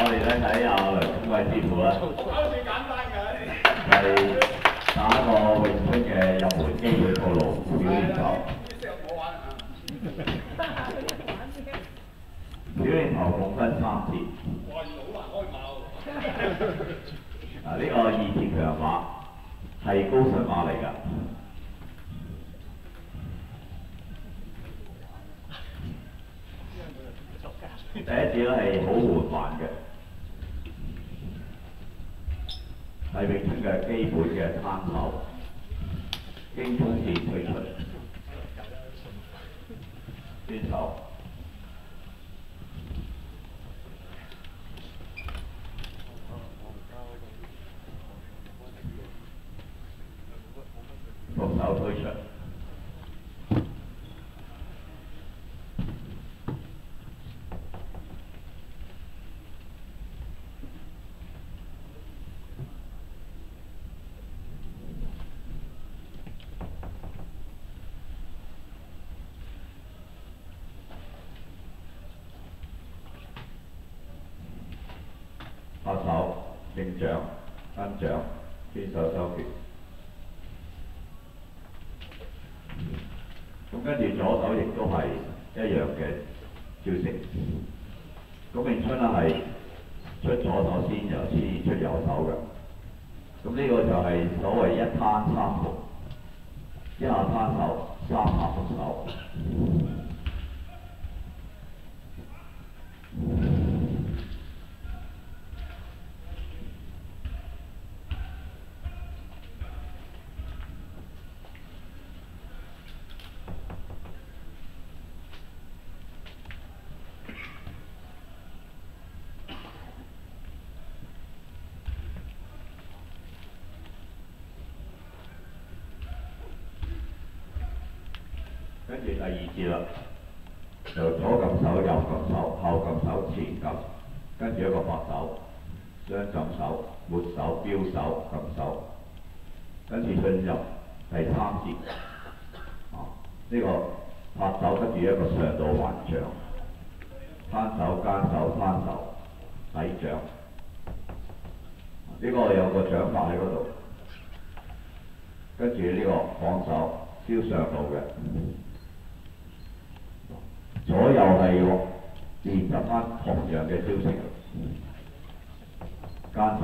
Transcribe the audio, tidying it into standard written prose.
我哋睇睇阿梁聰偉師傅啦，最簡單嘅。係打一個詠春嘅入門基本套路表練球。表練球共分3節。哇！好難開馬喎。呢個2節強馬係高順馬嚟㗎。第一節咧係好緩慢嘅，係詠春嘅基本嘅攤手，經衝線推出，端手，伏手推出。拍手、正掌、跟掌、轉手收拳。咁跟住左手亦都係一樣嘅招式。咁詠春咧係出左手先，先出右手嘅。咁呢個就係所謂一攤3伏，一下攤手，3下伏手。跟住第2節啦，就左撳手、右撳手、後撳手、前撳，跟住一個拍手、雙撳手、抹手、標手、撳手，跟住進入第3節。呢個拍手跟住一個上到環掌，攤手、間手、攤手、底掌。呢個有個掌法喺嗰度，跟住呢個放手燒上路嘅。左右係練習翻同樣嘅招式，間手。